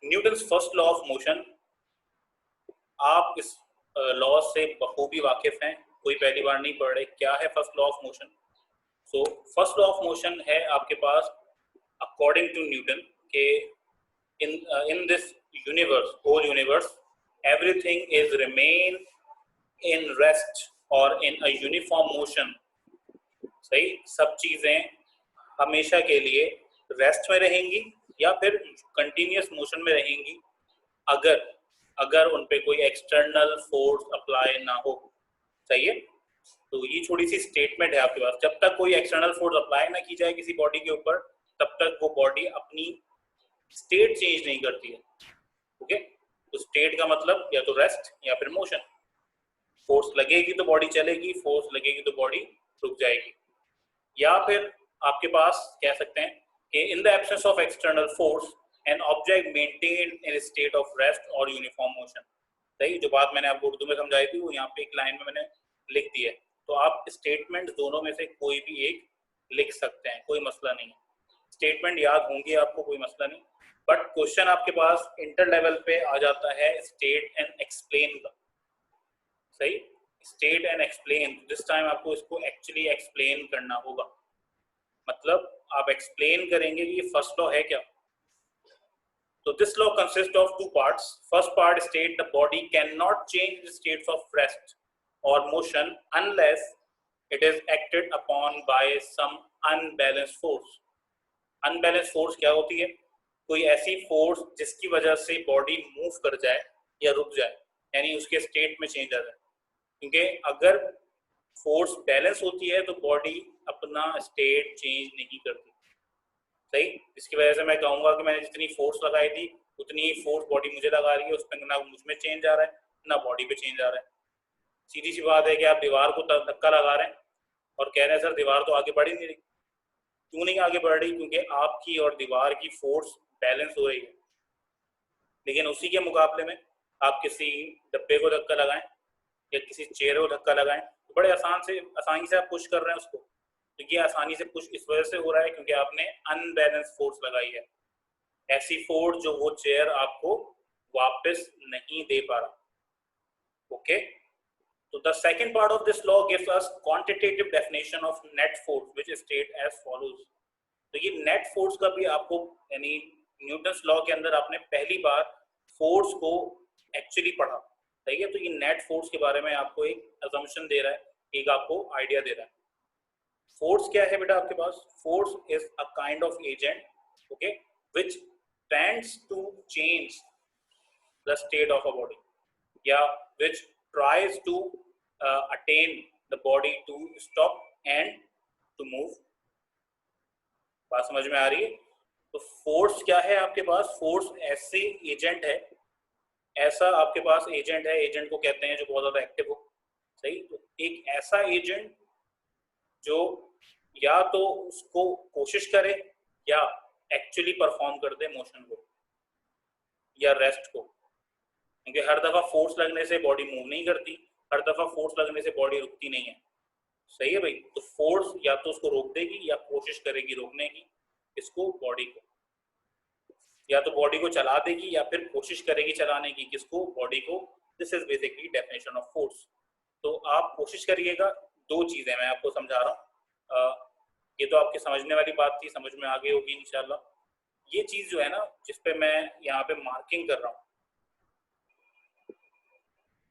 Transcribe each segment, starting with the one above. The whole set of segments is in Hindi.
Newton's first law of motion, आप इस लॉ से बखूबी वाकिफ हैं, कोई पहली बार नहीं पढ़ रहे। क्या है first law of motion? So first law of motion है आपके पास अकॉर्डिंग टू न्यूटन के in this universe, whole universe, everything is remain in rest or in a uniform motion. सही, सब चीजें हमेशा के लिए रेस्ट में रहेंगी या फिर कंटिन्यूस मोशन में रहेंगी अगर अगर उन पे कोई एक्सटर्नल फोर्स अप्लाई ना हो। सही है, तो ये छोटी सी स्टेटमेंट है आपके पास। जब तक कोई एक्सटर्नल फोर्स अप्लाई ना की जाए किसी बॉडी के ऊपर, तब तक वो बॉडी अपनी स्टेट चेंज नहीं करती है। ओके, तो स्टेट का मतलब या तो रेस्ट या फिर मोशन। फोर्स लगेगी तो बॉडी चलेगी, फोर्स लगेगी तो बॉडी रुक जाएगी। या फिर आपके पास कह सकते हैं कि in the absence of external force an object maintain in state of rest और यूनिफॉर्म मोशन। सही, जो बात मैंने आपको उर्दू में समझाई थी वो यहाँ पे एक लाइन में मैंने लिख दी है। तो आप स्टेटमेंट दोनों में से कोई भी एक लिख सकते हैं, कोई मसला नहीं। स्टेटमेंट याद होंगे आपको, कोई मसला नहीं। बट क्वेश्चन आपके पास इंटर लेवल पे आ जाता है स्टेट एंड एक्सप्लेन का। सही, state and explain, this time आपको इसको एक्चुअली एक्सप्लेन करना होगा। मतलब आप एक्सप्लेन करेंगे कि ये फर्स्ट लॉ है क्या। तो this law consist of two parts. First part state the body can not change states of rest और motion unless it is acted upon by some unbalanced force. Unbalanced force क्या होती है? कोई ऐसी फोर्स जिसकी वजह से बॉडी मूव कर जाए या रुक जाए, यानी उसके स्टेट में चेंज आ जाए। क्योंकि अगर फोर्स बैलेंस होती है तो बॉडी अपना स्टेट चेंज नहीं करती। सही, इसकी वजह से मैं कहूंगा कि मैंने जितनी फोर्स लगाई थी उतनी ही फोर्स बॉडी मुझे लगा रही है, उसमें ना मुझ में चेंज आ रहा है ना बॉडी पे चेंज आ रहा है। सीधी सी बात है कि आप दीवार को धक्का लगा रहे हैं और कह रहे हैं सर दीवार तो आगे बढ़ ही नहीं रही। क्यों नहीं आगे बढ़ रही? क्योंकि आपकी और दीवार की फोर्स बैलेंस हो रही है। लेकिन उसी के मुकाबले में आप किसी डब्बे को धक्का लगाएं या किसी चेयर को धक्का लगाएं तो बड़े आसानी से आप पुश कर रहे हैं उसको। तो ये आसानी से पुश इस वजह से हो रहा है क्योंकि आपने अनबैलेंस फोर्स लगाई है, ऐसी फोर्स जो वो चेयर आपको वापस नहीं दे पा रहा। ओके, तो the second part of this law gives us quantitative definition of net force which is state as follows। तो ये नेट फोर्स का भी आपको, यानी न्यूटन्स लॉ के अंदर आपने पहली बार फोर्स को एक्चुअली पढ़ा। सही है, तो ये नेट फोर्स के बारे में आपको एक असम्पशन दे रहा है, एक आपको आइडिया दे रहा है। फोर्स क्या है बेटा आपके पास? Force is a kind of agent, okay, which tends to change the state of a body या which tries to attain the body to stop and to move। बात समझ में आ रही है? तो फोर्स क्या है आपके पास? फोर्स ऐसे एजेंट है, ऐसा आपके पास एजेंट है, एजेंट को कहते हैं जो बहुत ज्यादा एक्टिव हो। सही, तो एक ऐसा एजेंट जो या तो उसको कोशिश करे या एक्चुअली परफॉर्म कर दे मोशन को या रेस्ट को। क्योंकि हर दफा फोर्स लगने से बॉडी मूव नहीं करती, हर दफा फोर्स लगने से बॉडी रुकती नहीं है। सही है भाई, तो फोर्स या तो उसको रोक देगी या कोशिश करेगी रोकने की, इसको बॉडी को, या तो बॉडी को चला देगी या फिर कोशिश करेगी चलाने की, किसको? बॉडी को। This is basically definition of force. तो आप कोशिश करिएगा, दो चीजें मैं आपको समझा रहा हूँ। ये तो आपके समझने वाली बात थी, समझ में आ गई होगी इंशाल्लाह। ये चीज जो है ना, जिसपे मैं यहाँ पे मार्किंग कर रहा हूँ,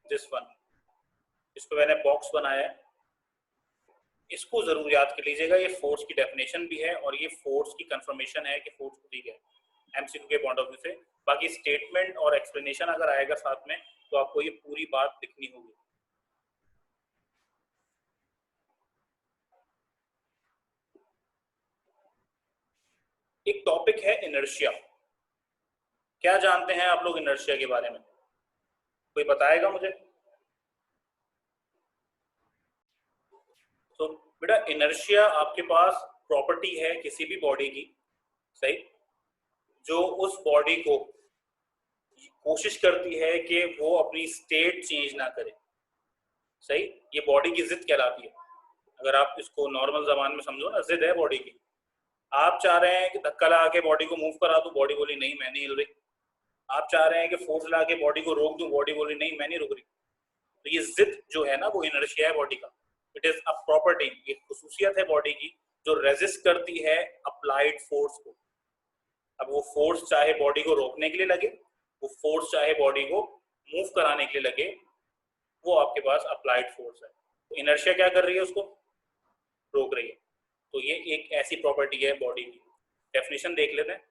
दिस वन, इसको मैंने बॉक्स बनाया है, इसको जरूर याद कर लीजिएगा। ये फोर्स की डेफिनेशन भी है और ये फोर्स की कंफर्मेशन है कि फोर्स खुद ही है एमसीक्यू के पॉइंट ऑफ व्यू से। बाकी स्टेटमेंट और एक्सप्लेनेशन अगर आएगा साथ में तो आपको ये पूरी बात लिखनी होगी। एक टॉपिक है इनर्शिया। क्या जानते हैं आप लोग इनर्शिया के बारे में? कोई बताएगा मुझे? तो बेटा इनर्शिया आपके पास प्रॉपर्टी है किसी भी बॉडी की, सही, जो उस बॉडी को कोशिश करती है कि वो अपनी स्टेट चेंज ना करे। सही, ये बॉडी की जिद कहलाती है। अगर आप इसको नॉर्मल जबान में समझो ना, जिद है बॉडी की। आप चाह रहे हैं कि धक्का लगा के बॉडी को मूव करा, तो बॉडी बोली नहीं मैं नहीं हिल रही। आप चाह रहे हैं कि फोर्स लगा के बॉडी को रोक दूं, बॉडी बोली नहीं मैं नहीं रुक रही। तो ये जिद जो है ना वो इनर्शिया है बॉडी का। इट इज अ प्रॉपर्टी, ये खुसूसियत है बॉडी की जो रेजिस्ट करती है अप्लाइड फोर्स को। अब वो फोर्स चाहे बॉडी को रोकने के लिए लगे, वो फोर्स चाहे बॉडी को मूव कराने के लिए लगे, वो आपके पास अप्लाइड फोर्स है। तो इनर्शिया क्या कर रही है, उसको रोक रही है। तो ये एक ऐसी प्रॉपर्टी है बॉडी की। डेफिनेशन देख लेते हैं।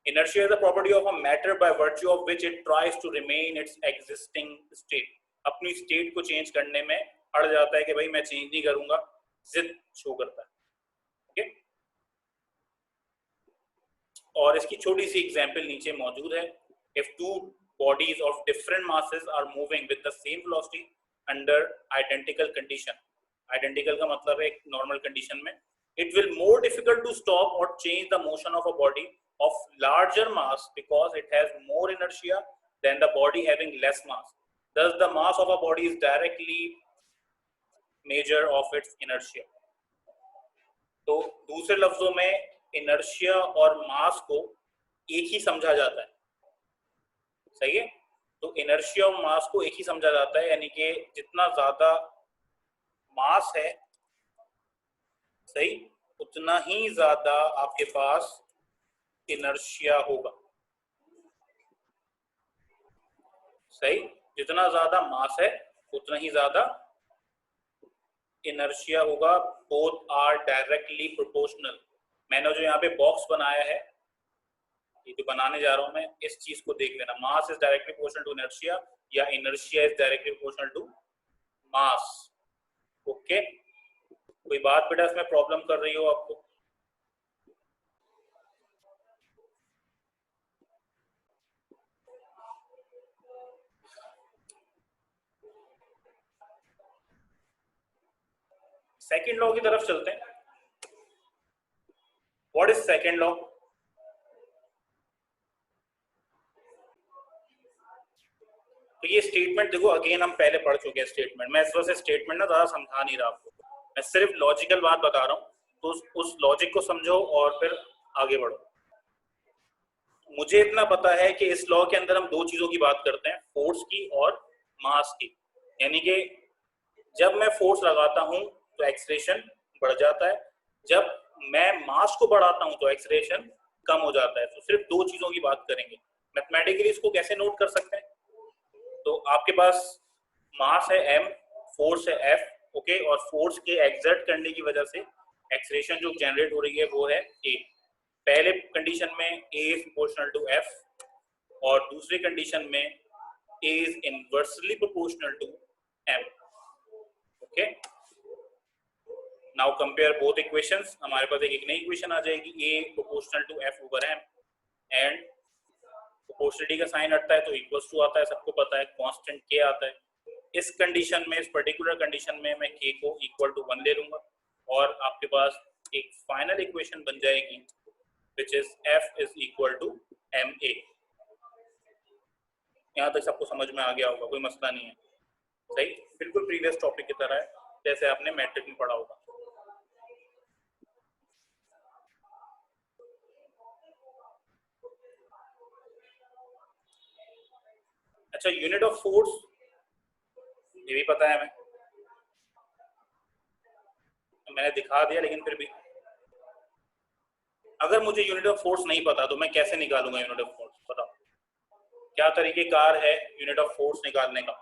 Inertia is the property of a matter by virtue of which it tries to remain its existing state. अपनी स्टेट को चेंज करने में अड़ जाता है कि भाई मैं चेंज नहीं करूंगा, जिद शो करता है। ओके, और इसकी छोटी सी एग्जांपल नीचे मौजूद है। If two bodies of different masses are moving with the same velocity under identical condition, identical का मतलब है नॉर्मल कंडीशन में, it will more difficult to stop or change the motion of a body of larger mass because it has more inertia than the body having less mass. Thus, the mass of a body is directly measure of its inertia. तो दूसरे लफ्जों में इनर्शिया और मास को एक ही समझा जाता है, सही है। तो इनर्शिया और मास को एक ही समझा जाता है, यानी कि जितना ज्यादा मास है, सही, उतना ही ज्यादा आपके पास इनर्शिया होगा, सही। जितना ज्यादा मास है उतना ही ज्यादा इनर्शिया होगा। Both are directly proportional. मैंने जो यहाँ पे बॉक्स बनाया है, ये जो बनाने जा रहा हूं मैं, इस चीज को देख लेना। Mass is directly proportional to inertia या inertia is directly proportional to mass. Okay, कोई बात बेटा इसमें प्रॉब्लम कर रही हो आपको? सेकेंड लॉ की तरफ चलते हैं। What is second law? तो ये स्टेटमेंट देखो, अगेन हम पहले पढ़ चुके हैं स्टेटमेंट। मैं इस वजह से स्टेटमेंट ना ज्यादा समझा नहीं रहा आपको, मैं सिर्फ लॉजिकल बात बता रहा हूँ। तो उस लॉजिक को समझो और फिर आगे बढ़ो। मुझे इतना पता है कि इस लॉ के अंदर हम दो चीजों की बात करते हैं, फोर्स की और मास की। यानी कि जब मैं फोर्स लगाता हूं तो एक्सलेरेशन बढ़ जाता है, जब मैं मास को बढ़ाता हूं तो एक्सलेरेशन कम हो जाता है। तो सिर्फ दो चीजों की बात करेंगे। मैथमेटिकली इसको कैसे नोट कर सकते हैं? तो आपके पास मास है m, फोर्स है F, ओके, और फोर्स के एग्जर्ट करने की वजह से एक्सलेरेशन जो जनरेट हो रही है वो है a। पहले कंडीशन में a is proportional to f और दूसरी कंडीशन में a is inversely proportional to m। Okay, now compare both equations. हमारे पास एक नई इक्वेशन आ जाएगी, a proportional to f over m, and proportionality का साइन हटता है तो इक्वल्स टू आता है, सबको पता है, कांस्टेंट k आता है। इस कंडीशन में, इस पर्टिकुलर कंडीशन में मैं k को इक्वल टू 1 ले लूंगा और आपके पास एक फाइनल इक्वेशन बन जाएगी which is f is equal to ma। यहाँ तक सबको समझ में आ गया होगा, कोई मसला नहीं है, सही, बिल्कुल प्रीवियस टॉपिक की तरह है जैसे आपने मैट्रिक में पढ़ा होगा। अच्छा, यूनिट ऑफ फोर्स ये भी पता है, मैंने दिखा दिया, लेकिन फिर भी अगर मुझे यूनिट ऑफ फोर्स नहीं पता तो मैं कैसे निकालूंगा यूनिट ऑफ फोर्स? बताओ क्या तरीकेकार है यूनिट ऑफ फोर्स निकालने का?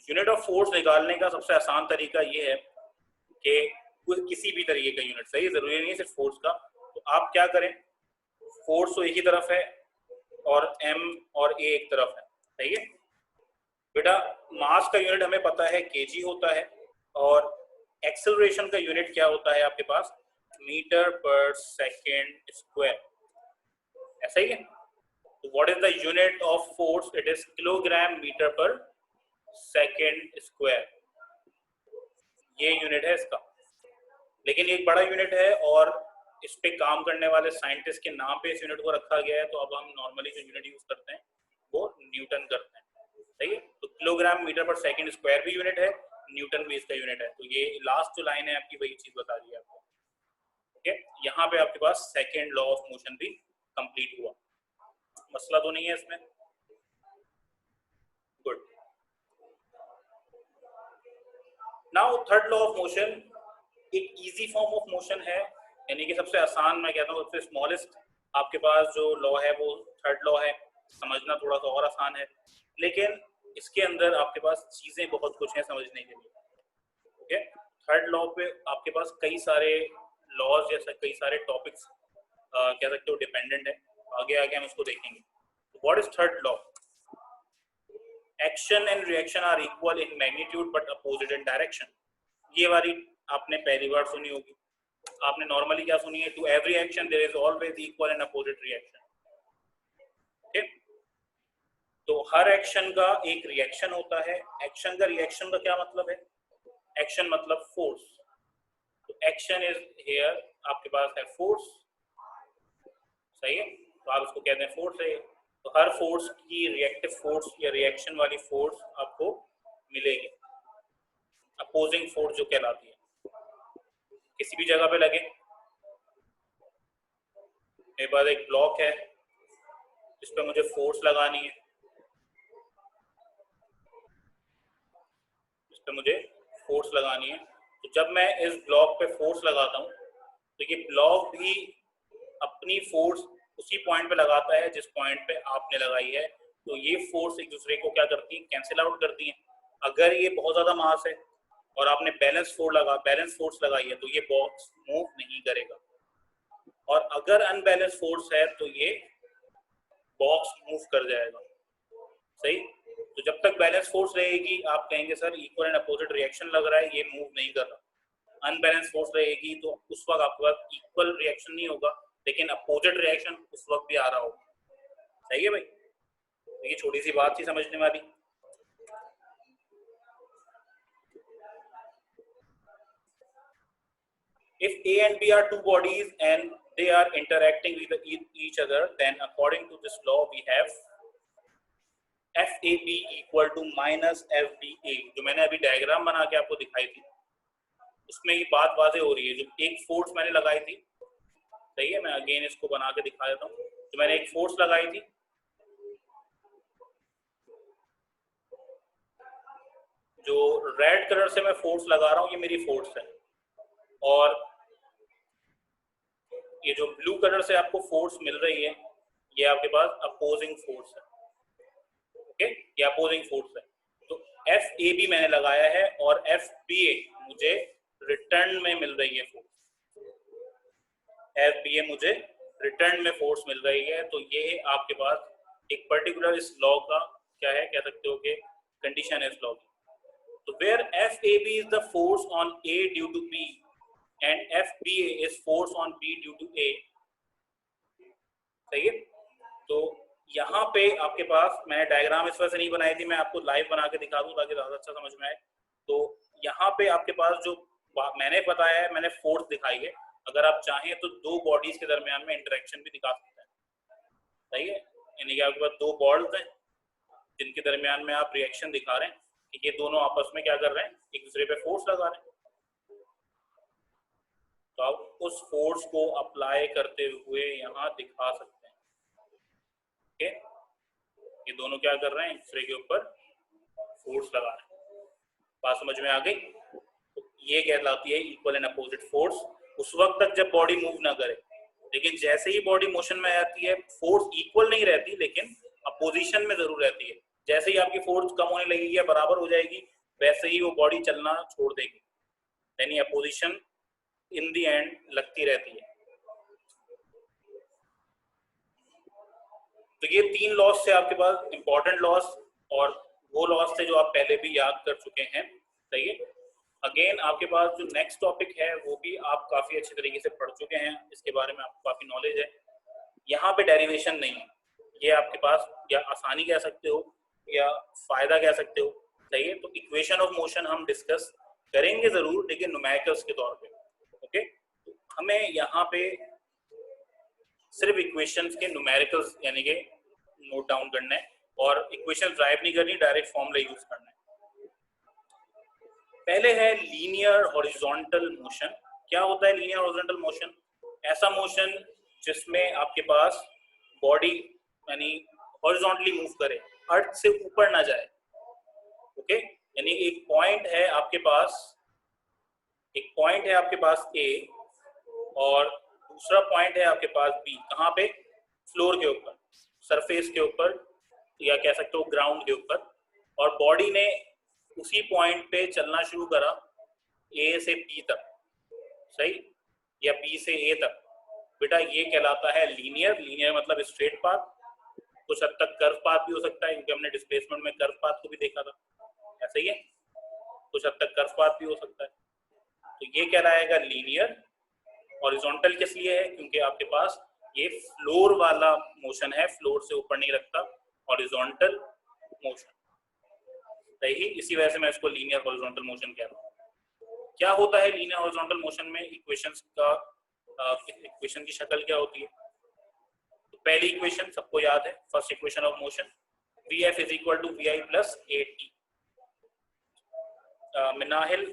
यूनिट ऑफ फोर्स निकालने का सबसे आसान तरीका ये है कि किसी भी तरीके का यूनिट, सही, जरूरी नहीं है सिर्फ फोर्स का। तो आप क्या करें, फोर्स तो एक ही तरफ है और m और a एक तरफ है, सही है बेटा। मास का यूनिट हमें पता है kg होता है और एक्सेलरेशन का यूनिट क्या होता है आपके पास? मीटर पर सेकेंड स्क्वायर, ऐसा ही है। तो what is the unit of force? It is kilogram metre per second square, ये यूनिट है इसका। लेकिन एक बड़ा यूनिट है और इस पे काम करने वाले साइंटिस्ट के नाम पे इस यूनिट को रखा गया है, तो अब हम नॉर्मली जो यूनिट यूज करते हैं वो न्यूटन करते हैं, सही है। तो किलोग्राम मीटर पर सेकंड स्क्वायर भी यूनिट है, न्यूटन भी इसका यूनिट है। तो ये लास्ट जो लाइन है आपकी वही चीज बता रही है आपको। ठीक है, यहाँ पे आपके पास सेकेंड लॉ ऑफ मोशन भी कंप्लीट हुआ। मसला तो नहीं है इसमें? Good. Now third law of motion एक इजी फॉर्म ऑफ मोशन है, यानी कि सबसे आसान, मैं कहता हूँ सबसे स्मॉलेस्ट आपके पास जो लॉ है वो थर्ड लॉ है। समझना थोड़ा सा और आसान है, लेकिन इसके अंदर आपके पास चीजें बहुत कुछ हैं समझने के लिए। ओके, थर्ड लॉ पे आपके पास कई सारे लॉज जैसे कई सारे टॉपिक्स कह सकते हो डिपेंडेंट है। आगे आगे हम उसको देखेंगे। What is third law? Action and reaction are equal in magnitude but opposite in direction. ये वाली आपने पहली बार सुनी होगी। आपने नॉर्मली क्या सुनी है? To every action there is always equal and opposite reaction. ठीक, तो हर एक्शन का एक रिएक्शन होता है। एक्शन का रिएक्शन का क्या मतलब है? एक्शन मतलब फोर्स। तो एक्शन इज हियर, आपके पास है फोर्स, सही है, तो आप इसको कहते हैं फोर्स है। तो हर फोर्स की रिएक्टिव फोर्स या रिएक्शन वाली फोर्स आपको मिलेगी, अपोजिंग फोर्स जो कहलाती है। किसी भी जगह पे लगे, मेरे पास एक ब्लॉक है इस पर मुझे फोर्स लगानी है, इस पर मुझे फोर्स लगानी है। तो जब मैं इस ब्लॉक पे फोर्स लगाता हूँ तो ये ब्लॉक भी अपनी फोर्स उसी पॉइंट पे लगाता है जिस पॉइंट पे आपने लगाई है। तो ये फोर्स एक दूसरे को क्या करती है? कैंसिल आउट करती है। अगर ये बहुत ज्यादा मास है और आपने बैलेंस फोर्स लगाई है तो ये बॉक्स मूव नहीं करेगा, और अगर अनबैलेंस फोर्स है तो ये बॉक्स मूव कर जाएगा। सही, तो जब तक बैलेंस फोर्स रहेगी आप कहेंगे sir equal and opposite reaction लग रहा है, ये मूव नहीं कर रहा। अनबैलेंस फोर्स रहेगी तो उस वक्त आपके पास इक्वल रिएक्शन नहीं होगा, लेकिन अपोजिट रिएक्शन उस वक्त भी आ रहा होगा। सही है भाई, ये छोटी सी बात थी समझने वाली। If A and B are two bodies and they are interacting with each other, then according to this law we have FAB equal to minus FBA। जो मैंने अभी डायग्राम बना के आपको दिखाई थी उसमें ये बात वाज़ेह हो रही है। जो एक फोर्स मैंने लगाई थी, सही है, मैं अगेन इसको बना के दिखा देता हूँ। तो मैंने एक फोर्स लगाई थी, जो रेड कलर से मैं फोर्स लगा रहा हूँ ये मेरी फोर्स है, और ये जो ब्लू कलर से आपको फोर्स मिल रही है ये आपके पास अपोजिंग फोर्स है। ओके, ये अपोजिंग फोर्स है। तो FAB मैंने लगाया है और FBA मुझे रिटर्न में मिल रही है फोर्स। FBA मुझे रिटर्न में फोर्स मिल रही है। तो ये आपके पास एक पर्टिकुलर इस लॉ का क्या है, कह सकते हो कि कंडीशन है इस लॉ की। तो where FAB is the force on A due to B and FBA is force on B due to A, सही है। तो यहाँ पे आपके पास, मैंने डायग्राम इस वजह से नहीं बनाई थी, मैं आपको लाइव बना के दिखा दूं ताकि ज्यादा अच्छा समझ में आए। तो यहाँ पे आपके पास जो मैंने बताया है, मैंने फोर्स दिखाई है। अगर आप चाहें तो दो बॉडीज के दरमियान में इंटरेक्शन भी दिखा सकते हैं, सही है। यानी कि आपके पास दो बॉल्स हैं जिनके दरमियान में आप रिएक्शन दिखा रहे हैं कि ये दोनों आपस में क्या कर रहे हैं, एक दूसरे पे फोर्स लगा रहे हैं। तो आप उस फोर्स को अप्लाई करते हुए यहाँ दिखा सकते हैं। ओके, ये दोनों क्या कर रहे हैं, एक दूसरे के ऊपर फोर्स लगा रहे हैं। बात समझ में आ गई? तो ये कहलाती है इक्वल एंड अपोजिट फोर्स उस वक्त तक जब बॉडी मूव ना करे। लेकिन जैसे ही बॉडी मोशन में आती है फोर्स इक्वल नहीं रहती, लेकिन अपोजिशन में जरूर रहती है। जैसे ही आपकी फोर्स कम होने लगेगी या बराबर हो जाएगी वैसे ही वो बॉडी चलना छोड़ देगी, यानी अपोजिशन इन दी एंड लगती रहती है। तो ये तीन लॉस थे आपके पास, इंपॉर्टेंट लॉस, और वो लॉस थे जो आप पहले भी याद कर चुके हैं, सही है। अगेन आपके पास जो नेक्स्ट टॉपिक है वो भी आप काफी अच्छे तरीके से पढ़ चुके हैं, इसके बारे में आपको काफी नॉलेज है। यहाँ पे डेरिवेशन नहीं है, ये आपके पास या आसानी कह सकते हो या फायदा कह सकते हो, सही है। तो इक्वेशन ऑफ मोशन हम डिस्कस करेंगे जरूर, लेकिन न्यूमेरिकल्स के तौर पे। ओके, हमें यहाँ पे सिर्फ इक्वेशंस के न्यूमेरिकल्स यानी कि नोट डाउन करना है, और इक्वेशन ड्राइव नहीं करनी, डायरेक्ट फॉर्मूला यूज करना है। पहले है लीनियर हॉरिजॉन्टल मोशन। क्या होता है लीनियर हॉरिजॉन्टल मोशन? ऐसा मोशन जिसमें आपके पास बॉडी यानी हॉरिजॉन्टली मूव करे, अर्थ से ऊपर ना जाए। ओके, यानी एक पॉइंट है आपके पास, एक पॉइंट है आपके पास ए और दूसरा पॉइंट है आपके पास बी। कहाँ पे? फ्लोर के ऊपर, सरफेस के ऊपर, या कह सकते हो ग्राउंड के ऊपर। और बॉडी ने उसी पॉइंट पे चलना शुरू करा ए से बी तक, सही, या बी से ए तक। बेटा ये कहलाता है लीनियर। लीनियर मतलब स्ट्रेट पाथ, कुछ हद तक कर्व पाथ भी हो सकता है, क्योंकि हमने डिस्प्लेसमेंट में कर्व पाथ को भी देखा था, ऐसा ही है, कुछ हद तक कर्व पाथ भी हो सकता है। तो ये कहलाएगा लीनियर। हॉरिजॉन्टल किस लिए है? क्योंकि आपके पास ये फ्लोर वाला मोशन है, फ्लोर से ऊपर नहीं रखता, हॉरिजॉन्टल मोशन, सही। इसी वजह से मैं इसको लीनियर हॉरिजॉन्टल मोशन कह रहा हूँ। क्या होता है लीनियर हॉरिजॉन्टल मोशन में? इक्वेशंस का इक्वेशन की शक्ल क्या होती है? तो पहली इक्वेशन सबको याद है, first equation of motion, Vf is equal to Vi plus AT। Minahil